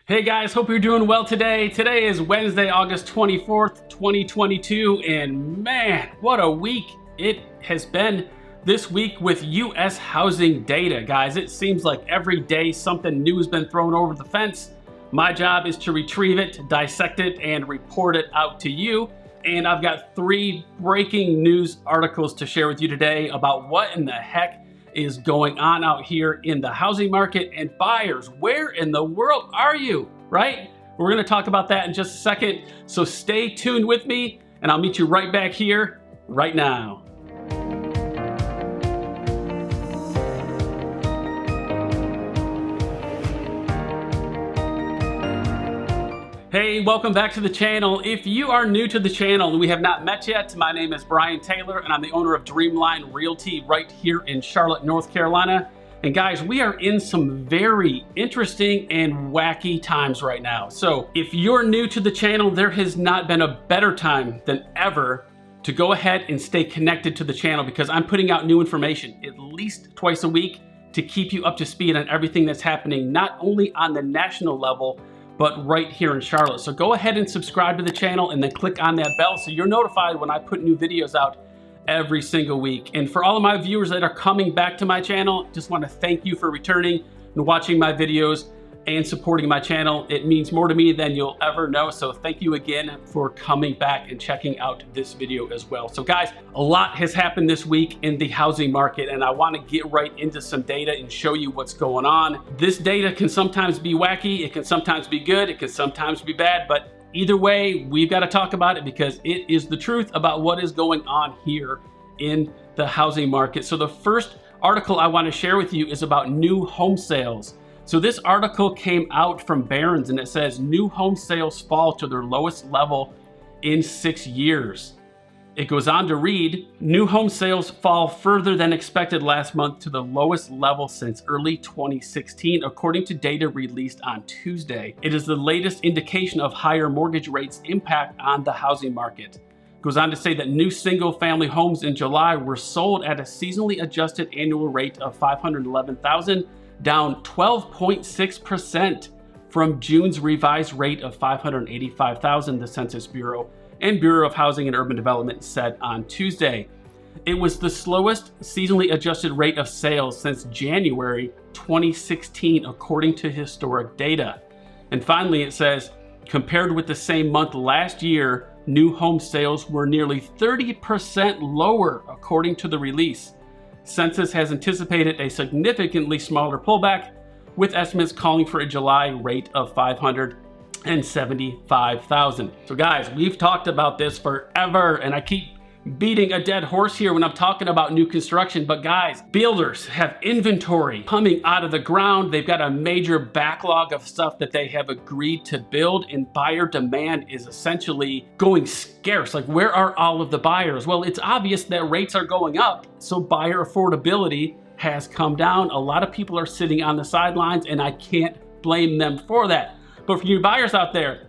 Hey guys, hope you're doing well today. Today is Wednesday, August 24th, 2022, and man, what a week it has been this week with U.S. housing data, guys. It seems like every day something new has been thrown over the fence. My job is to retrieve it, dissect it, and report it out to you. And I've got 3 breaking news articles to share with you today about what in the heck is going on out here in the housing market. And buyers, where in the world are you, right? We're going to talk about that in just a second. So stay tuned with me and I'll meet you right back here right now. Hey, welcome back to the channel. If you are new to the channel and we have not met yet, my name is Brian Taylor and I'm the owner of Dreamline Realty right here in Charlotte, North Carolina. And guys, we are in some very interesting and wacky times right now. So if you're new to the channel, there has not been a better time than ever to go ahead and stay connected to the channel, because I'm putting out new information at least twice a week to keep you up to speed on everything that's happening, not only on the national level, but right here in Charlotte. So go ahead and subscribe to the channel and then click on that bell so you're notified when I put new videos out every single week. And for all of my viewers that are coming back to my channel, just want to thank you for returning and watching my videos and supporting my channel. It means more to me than you'll ever know. So thank you again for coming back and checking out this video as well. So guys, a lot has happened this week in the housing market, and I want to get right into some data and show you what's going on. This data can sometimes be wacky, it can sometimes be good, it can sometimes be bad, but either way, we've got to talk about it because it is the truth about what is going on here in the housing market. So the first article I want to share with you is about new home sales. So this article came out from Barron's and it says new home sales fall to their lowest level in 6 years. It goes on to read, new home sales fall further than expected last month to the lowest level since early 2016, according to data released on Tuesday. It is the latest indication of higher mortgage rates' impact on the housing market. It goes on to say that new single-family homes in July were sold at a seasonally adjusted annual rate of $511,000, down 12.6% from June's revised rate of $585,000, the Census Bureau and Bureau of Housing and Urban Development said on Tuesday. It was the slowest seasonally adjusted rate of sales since January 2016, according to historic data. And finally, it says, compared with the same month last year, new home sales were nearly 30% lower, according to the release. Census has anticipated a significantly smaller pullback, with estimates calling for a July rate of $575,000. So guys, we've talked about this forever, and I keep beating a dead horse here when I'm talking about new construction, but guys, builders have inventory coming out of the ground. They've got a major backlog of stuff that they have agreed to build, and buyer demand is essentially going scarce. Like, where are all of the buyers? Well, it's obvious that rates are going up, so buyer affordability has come down. A lot of people are sitting on the sidelines, and I can't blame them for that. But for you buyers out there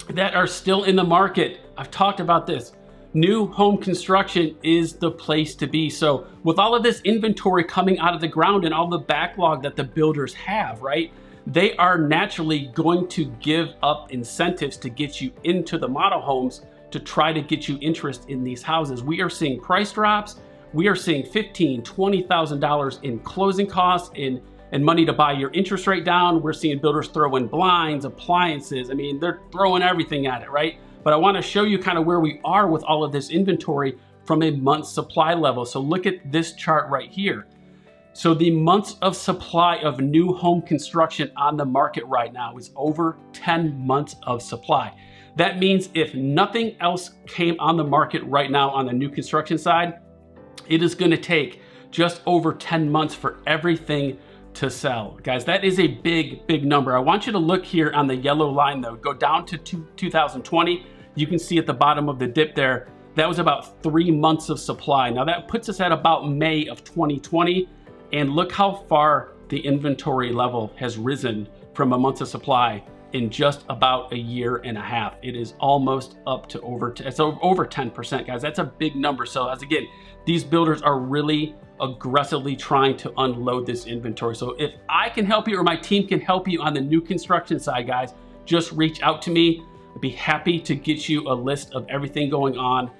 that are still in the market, I've talked about this. New home construction is the place to be. So with all of this inventory coming out of the ground and all the backlog that the builders have, right? They are naturally going to give up incentives to get you into the model homes to try to get you interest in these houses. We are seeing price drops. We are seeing $15,000, $20,000 in closing costs and money to buy your interest rate down. We're seeing builders throw in blinds, appliances. I mean, they're throwing everything at it, right? But I want to show you kind of where we are with all of this inventory from a month's supply level. So look at this chart right here. So the months of supply of new home construction on the market right now is over 10 months of supply. That means if nothing else came on the market right now on the new construction side, it is going to take just over 10 months for everything to sell. Guys, that is a big, big number. I want you to look here on the yellow line though. Go down to 2020. You can see at the bottom of the dip there, that was about 3 months of supply. Now that puts us at about May of 2020. And look how far the inventory level has risen from a month of supply in just about a year and a half. It is almost up to over 10%, guys. That's a big number. So as again, these builders are really aggressively trying to unload this inventory. So if I can help you or my team can help you on the new construction side, guys, just reach out to me. I'd be happy to get you a list of everything going on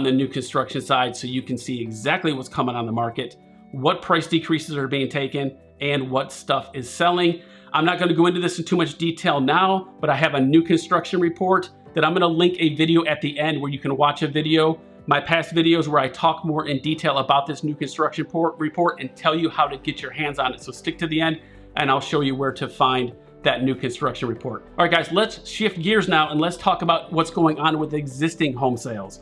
the new construction side so you can see exactly what's coming on the market, what price decreases are being taken, and what stuff is selling. I'm not going to go into this in too much detail now, but I have a new construction report that I'm going to link a video at the end where you can watch a video, my past videos where I talk more in detail about this new construction report and tell you how to get your hands on it. So stick to the end and I'll show you where to find that new construction report. All right, guys, let's shift gears now and let's talk about what's going on with existing home sales.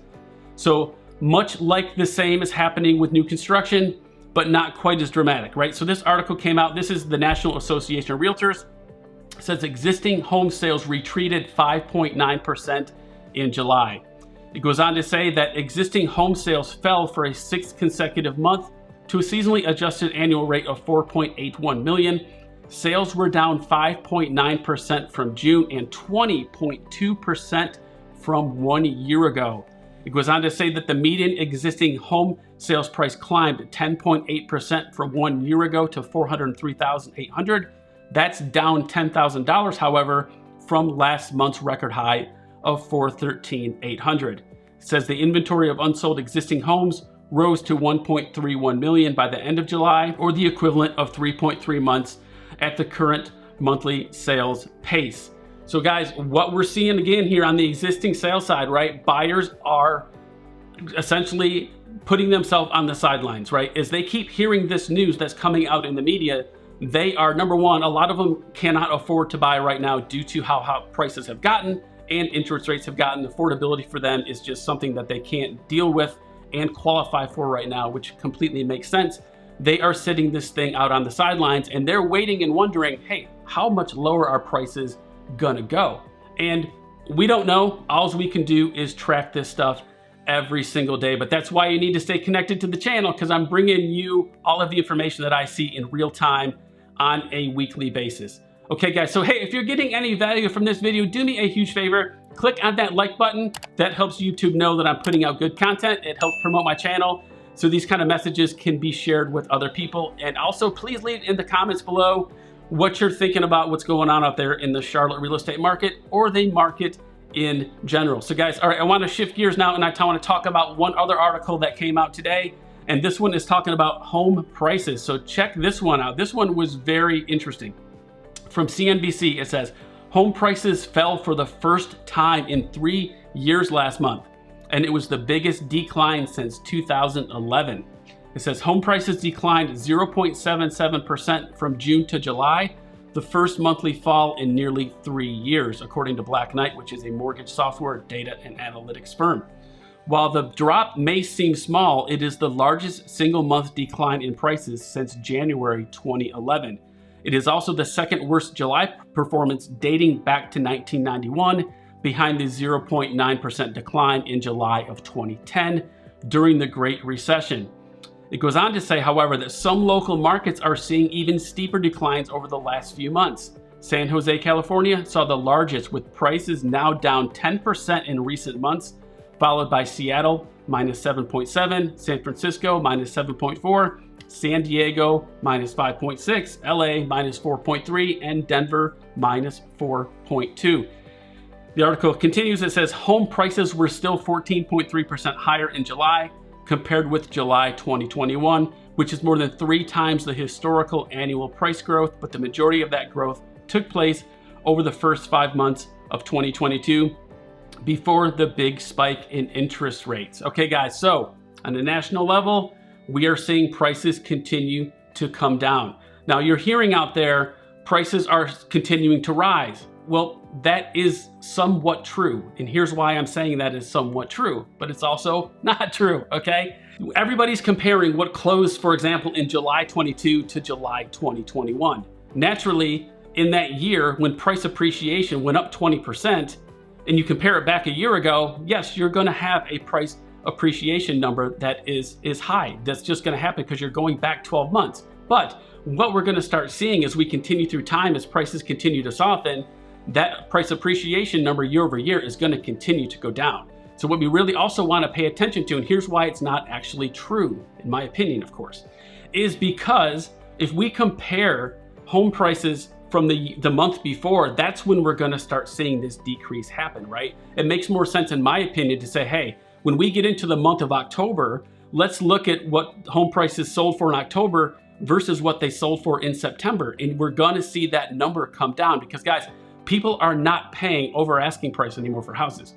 So much like the same is happening with new construction, but not quite as dramatic, right? So this article came out, this is the National Association of Realtors. It says existing home sales retreated 5.9% in July. It goes on to say that existing home sales fell for a 6th consecutive month to a seasonally adjusted annual rate of 4.81 million. Sales were down 5.9% from June and 20.2% from 1 year ago. It goes on to say that the median existing home sales price climbed 10.8% from 1 year ago to $403,800. That's down $10,000, however, from last month's record high of $413,800. It says the inventory of unsold existing homes rose to 1.31 million by the end of July, or the equivalent of 3.3 months at the current monthly sales pace. So guys, what we're seeing again here on the existing sales side, right? Buyers are essentially putting themselves on the sidelines, right? As they keep hearing this news that's coming out in the media, they are, number one, a lot of them cannot afford to buy right now due to how prices have gotten and interest rates have gotten. Affordability for them is just something that they can't deal with and qualify for right now, which completely makes sense. They are sitting this thing out on the sidelines and they're waiting and wondering, hey, how much lower are prices gonna go? And we don't know. All we can do is track this stuff every single day. But that's why you need to stay connected to the channel, because I'm bringing you all of the information that I see in real time on a weekly basis. Okay, guys, so hey, if you're getting any value from this video, do me a huge favor. Click on that like button. That helps YouTube know that I'm putting out good content. It helps promote my channel so these kind of messages can be shared with other people. And also, please leave in the comments below what you're thinking about what's going on out there in the Charlotte real estate market or the market in general. So guys, all right, I want to shift gears now and I want to talk about one other article that came out today. And this one is talking about home prices. So check this one out. This one was very interesting. From CNBC, it says, home prices fell for the first time in 3 years last month. And it was the biggest decline since 2011. It says home prices declined 0.77% from June to July, the first monthly fall in nearly 3 years, according to Black Knight, which is a mortgage software data and analytics firm. While the drop may seem small, it is the largest single month decline in prices since January 2011. It is also the second worst July performance dating back to 1991, behind the 0.9% decline in July of 2010 during the Great Recession. It goes on to say, however, that some local markets are seeing even steeper declines over the last few months. San Jose, California saw the largest, with prices now down 10% in recent months, followed by Seattle, minus 7.7, San Francisco, minus 7.4, San Diego, minus 5.6, LA, minus 4.3, and Denver, minus 4.2. The article continues, it says home prices were still 14.3% higher in July compared with July 2021, which is more than 3 times the historical annual price growth, but the majority of that growth took place over the first 5 months of 2022 before the big spike in interest rates. Okay, guys, so on a national level, we are seeing prices continue to come down. Now, you're hearing out there, prices are continuing to rise. Well, that is somewhat true. And here's why I'm saying that is somewhat true, but it's also not true, okay? Everybody's comparing what closed, for example, in July 22 to July 2021. Naturally, in that year, when price appreciation went up 20%, and you compare it back a year ago, yes, you're gonna have a price appreciation number that is high. That's just gonna happen because you're going back 12 months. But what we're gonna start seeing as we continue through time, as prices continue to soften, that price appreciation number year over year is going to continue to go down. So what we really also want to pay attention to, and here's why it's not actually true, in my opinion, of course, is because if we compare home prices from the month before, that's when we're going to start seeing this decrease happen, right? It makes more sense, in my opinion, to say, hey, when we get into the month of October, let's look at what home prices sold for in October versus what they sold for in September. And we're going to see that number come down because, guys, people are not paying over asking price anymore for houses.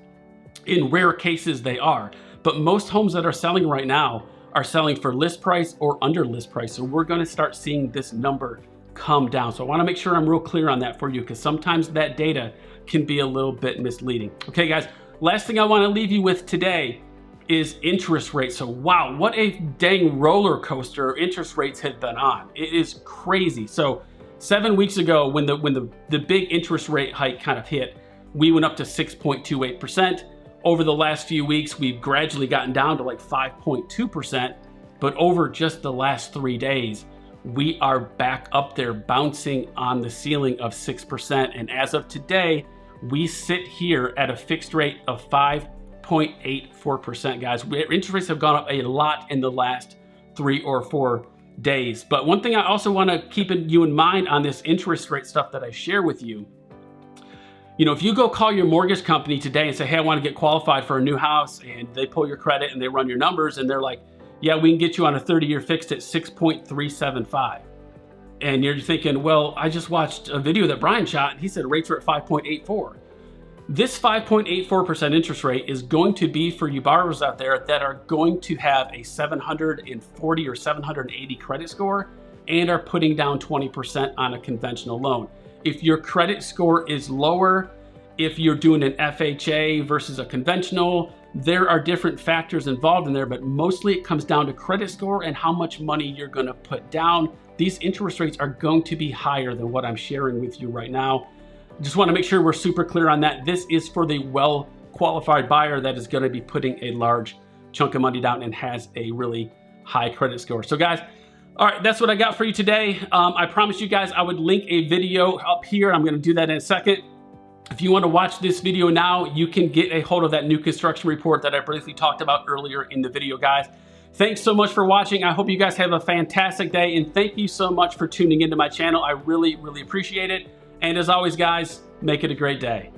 In rare cases, they are. But most homes that are selling right now are selling for list price or under list price. So we're going to start seeing this number come down. So I want to make sure I'm real clear on that for you because sometimes that data can be a little bit misleading. Okay, guys, last thing I want to leave you with today is interest rates. So wow, what a dang roller coaster interest rates have been on. It is crazy. So 7 weeks ago, when the big interest rate hike kind of hit, we went up to 6.28%. Over the last few weeks, we've gradually gotten down to like 5.2%, but over just the last 3 days, we are back up there bouncing on the ceiling of 6%. And as of today, we sit here at a fixed rate of 5.84%, guys. Interest rates have gone up a lot in the last 3 or 4 days. But one thing I also want to keep you in mind on this interest rate stuff that I share with you, you know, if you go call your mortgage company today and say, hey, I want to get qualified for a new house, and they pull your credit and they run your numbers and they're like, yeah, we can get you on a 30-year fixed at 6.375. And you're thinking, well, I just watched a video that Brian shot and he said rates are at 5.84. This 5.84% interest rate is going to be for you borrowers out there that are going to have a 740 or 780 credit score and are putting down 20% on a conventional loan. If your credit score is lower, if you're doing an FHA versus a conventional, there are different factors involved in there, but mostly it comes down to credit score and how much money you're going to put down. These interest rates are going to be higher than what I'm sharing with you right now. Just want to make sure we're super clear on that. This is for the well-qualified buyer that is going to be putting a large chunk of money down and has a really high credit score. So guys, all right, that's what I got for you today. I promised you guys I would link a video up here. I'm going to do that in a second. If you want to watch this video now, you can get a hold of that new construction report that I briefly talked about earlier in the video, guys. Thanks so much for watching. I hope you guys have a fantastic day, and thank you so much for tuning into my channel. I really, really appreciate it. And as always, guys, make it a great day.